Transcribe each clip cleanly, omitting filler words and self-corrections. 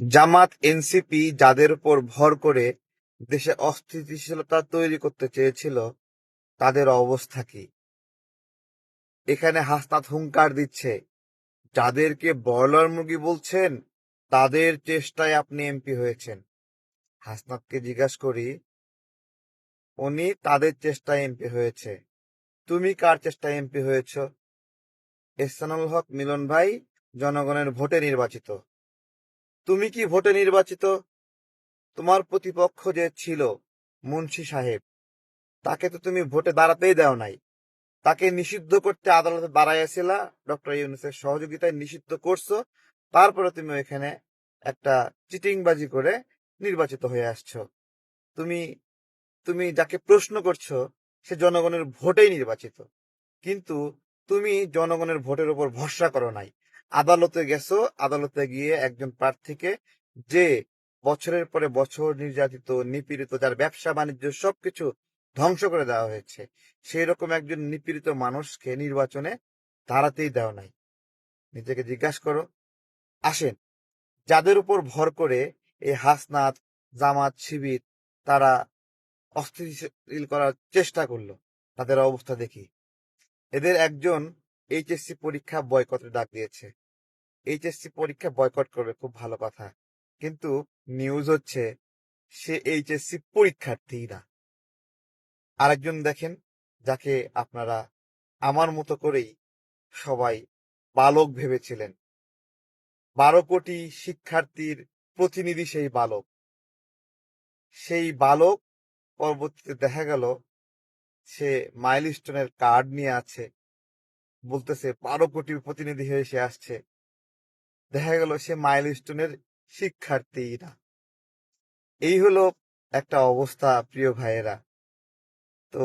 জামাত NCP যাদের উপর ভর করে দেশে অস্থিতিশীলতা তৈরি করতে চেয়েছিল তাদের অবস্থা কি? এখানে হাসনাত হুঙ্কার দিচ্ছে, যাদেরকে ব্রয়লার মুরগি বলছেন তাদের চেষ্টায় আপনি এমপি হয়েছেন। হাসনাতকে জিজ্ঞাসা করি, উনি তাদের চেষ্টায় এমপি হয়েছে, তুমি কার চেষ্টায় এমপি হয়েছ? এহসানুল হক মিলন ভাই জনগণের ভোটে নির্বাচিত। তুমি কি ভোটে নির্বাচিত? তোমার প্রতিপক্ষ যে ছিল মুন্সি সাহেব, তাকে তো তুমি ভোটে দাঁড়াতেই দাও নাই। তাকে নিষিদ্ধ করতে আদালতে দাঁড়াইয়াছিলা, ডক্টর ইউনূসের সহযোগিতায় নিষিদ্ধ করছো। তারপরে তুমি এখানে একটা চিটিংবাজি করে নির্বাচিত হয়ে আসছো। তুমি তুমি যাকে প্রশ্ন করছো সে জনগণের ভোটেই নির্বাচিত, কিন্তু তুমি জনগণের ভোটের উপর ভরসা করো নাই। আদালতে গেছো, আদালতে গিয়ে একজন প্রার্থীকে, যে বছরের পরে বছর নির্যাতিত নিপীড়িত, যার ব্যবসা বাণিজ্য সবকিছু ধ্বংস করে দেওয়া হয়েছে, সেই রকম একজন নিপীড়িত মানুষকে নির্বাচনে দাঁড়াতেই দেওয়া নাই। নিজেকে জিজ্ঞাসা করো। আসেন, যাদের উপর ভর করে এই হাসনাত, জামাত, শিবির তারা অস্থিতিশীল করার চেষ্টা করলো, তাদের অবস্থা দেখি। এদের একজন এইচএসসি পরীক্ষা বয়কটের ডাক দিয়েছে। এইচএসসি পরীক্ষা বয়কট করবে, খুব ভালো কথা, কিন্তু নিউজ হচ্ছে সে এইচএসসি পরীক্ষার্থী না। আরেকজন দেখেন, যাকে আপনারা আমার মতো করেই সবাই বালক ভেবেছিলেন, 12 কোটি শিক্ষার্থীর প্রতিনিধি সেই বালক। সেই বালক পরবর্তীতে দেখা গেল সে মাইলস্টোনের কার্ড নিয়ে আছে, বলতেছে 12 কোটির প্রতিনিধি হয়ে সে আসছে। দেখা গেল সে মাইলস্টোনের শিক্ষার্থী না। এই হলো একটা অবস্থা, প্রিয় ভাইয়েরা। তো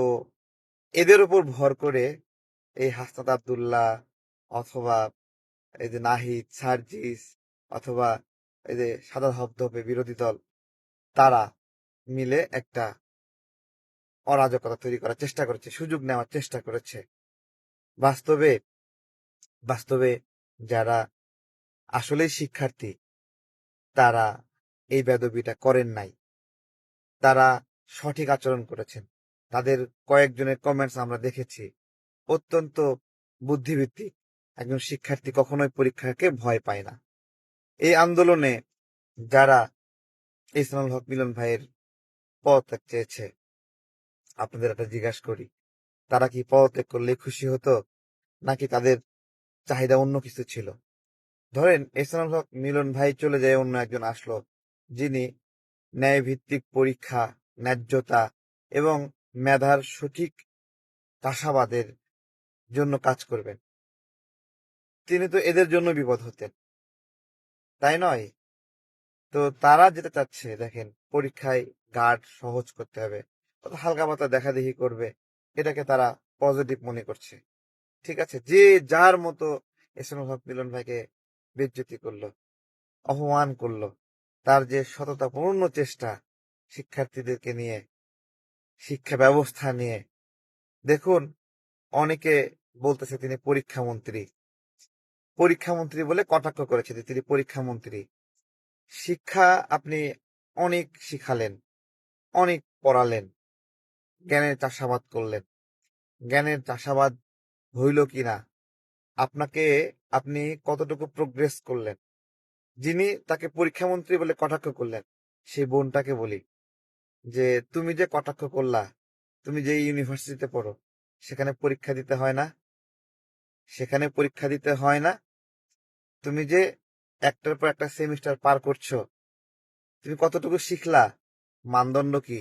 এদের উপর ভর করে এই হাসনাত আব্দুল্লাহ, অথবা এই যে নাহিদ, সার্জিস, অথবা এই যে সাদা ধবধবে বিরোধী দল, তারা মিলে একটা অরাজকতা তৈরি করার চেষ্টা করেছে, সুযোগ নেওয়ার চেষ্টা করেছে। বাস্তবে বাস্তবে যারা আসলেই শিক্ষার্থী, তারা এই বেদবিটা করেন নাই। তারা সঠিক আচরণ করেছেন। তাদের কয়েকজনের কমেন্টস আমরা দেখেছি, অত্যন্ত বুদ্ধিভিত্তিক। একজন শিক্ষার্থী কখনোই পরীক্ষাকে ভয় পায় না। এই আন্দোলনে যারা ইসলামুল হক মিলন ভাইয়ের পদত্যাগ চেয়েছে, আপনাদের একটা জিজ্ঞাসা করি, তারা কি পদত্যাগ করলে খুশি হতো, নাকি তাদের চাহিদা অন্য কিছু ছিল? ধরেন ইসলামুল হক মিলন ভাই চলে যায়, অন্য একজন আসলো, যিনি ন্যায়ভিত্তিক পরীক্ষা, ন্যায্যতা এবং মেধার সঠিক চাষাবাদের জন্য কাজ করবেন। তিনি তো এদের জন্য বিপদ হতেন, তাই নয়? তো তারা যেটা চাচ্ছে, দেখেন, পরীক্ষায় গার্ড সহজ করতে হবে, হালকা পাতা দেখা দেখি করবে, এটাকে তারা পজিটিভ মনে করছে। ঠিক আছে, যে যার মতো এসএমএল হক মিলন ভাইকে বেজ্জতি করলো, অপমান করলো, তার যে সততাপূর্ণ চেষ্টা শিক্ষার্থীদেরকে নিয়ে, শিক্ষা ব্যবস্থা নিয়ে, দেখুন, অনেকে বলতেছে তিনি পরীক্ষামন্ত্রী। পরীক্ষামন্ত্রী বলে কটাক্ষ করেছে যে তিনি পরীক্ষামন্ত্রী। শিক্ষা আপনি অনেক শিখালেন, অনেক পড়ালেন, জ্ঞানের চাষাবাদ করলেন। জ্ঞানের চাষাবাদ হইল কিনা, আপনাকে আপনি কতটুকু প্রোগ্রেস করলেন? যিনি তাকে পরীক্ষামন্ত্রী বলে কটাক্ষ করলেন, সেই বোনটাকে বলি যে তুমি যে কটাক্ষ করলা, তুমি যে ইউনিভার্সিটিতে পড়ো, সেখানে পরীক্ষা দিতে হয় না? সেখানে পরীক্ষা দিতে হয় না? তুমি যে একটার পর একটা সেমিস্টার পার করছো, তুমি কতটুকু শিখলা? মানদণ্ড কি?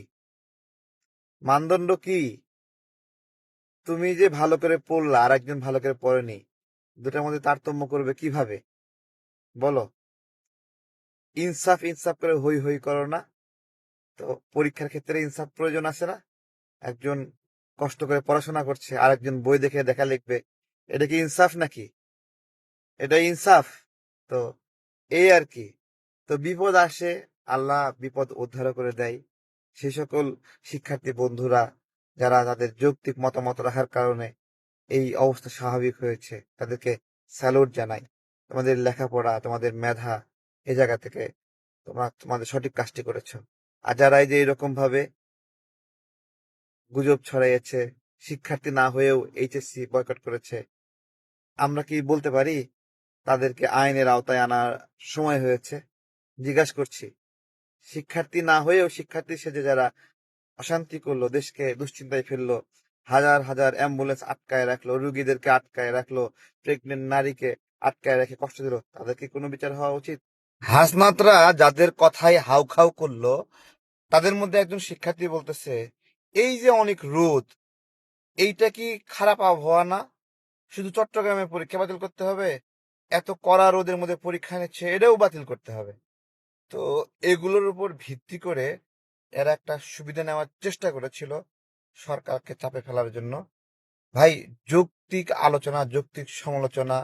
মানদণ্ড কি? তুমি যে ভালো করে পড়লা আর একজন ভালো করে পড়েনি, দুটার মধ্যে তারতম্য করবে কিভাবে? বলো। ইনসাফ ইনসাফ করে হই হই করো না। তো পরীক্ষার ক্ষেত্রে ইনসাফ প্রয়োজন আছে না? একজন কষ্ট করে পড়াশোনা করছে, আর একজন বই দেখে দেখা লিখবে, এটা কি ইনসাফ নাকি? এটা ইনসাফ? তো এই আর কি। তো বিপদ আসে, আল্লাহ বিপদ উদ্ধার করে দেয়। সেই সকল শিক্ষার্থী বন্ধুরা যারা তাদের যৌক্তিক মতামত রাখার কারণে এই অবস্থা স্বাভাবিক হয়েছে, তাদেরকে স্যালুট জানাই। তোমাদের লেখাপড়া, তোমাদের মেধা, এ জায়গা থেকে তোমরা তোমাদের সঠিক কাজটি করেছো। আর যারা এই যে এরকম ভাবে গুজব ছড়াইয়েছে, শিক্ষার্থী না হয়েও এইচএসসি বয়কট করেছে, আমরা কি বলতে পারি তাদেরকে আইনের আওতায় আনার সময় হয়েছে? জিজ্ঞাসা করছি, শিক্ষার্থী না হয়েও শিক্ষার্থী সেজে যারা অশান্তি করলো, দেশকে দুশ্চিন্তায় ফেললো, হাজার হাজার অ্যাম্বুলেন্স আটকায় রাখলো, রুগীদেরকে আটকায় রাখলো, প্রেগনেন্ট নারীকে আটকায় রেখে কষ্ট দিল, তাদের কি কোনো বিচার হওয়া উচিত? হাসনাতরা যাদের কথায় হাউখাউ করলো, তাদের মধ্যে একজন শিক্ষার্থী বলতেছে, এই যে অনেক রোদ, এইটা কি খারাপ আবহাওয়া না? শুধু চট্টগ্রামে পরীক্ষা বাতিল করতে হবে? এত কড়া রোদের মধ্যে পরীক্ষা নিচ্ছে, এটাও বাতিল করতে হবে? তো এগুলোর উপর ভিত্তি করে এরা একটা সুবিধা নেওয়ার চেষ্টা করেছিল সরকারকে চাপে ফেলার জন্য। ভাই, যৌক্তিক আলোচনা, যৌক্তিক সমালোচনা,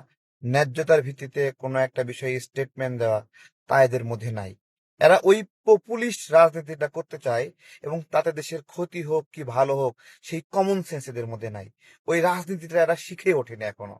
ন্যায্যতার ভিত্তিতে কোনো একটা বিষয়ে স্টেটমেন্ট দেওয়া তা এদের মধ্যে নাই। এরা ওই পপুলিস্ট রাজনীতিটা করতে চায়, এবং তাতে দেশের ক্ষতি হোক কি ভালো হোক সেই কমন সেন্স এদের মধ্যে নাই। ওই রাজনীতিটা এরা শিখে ওঠেনি এখনো।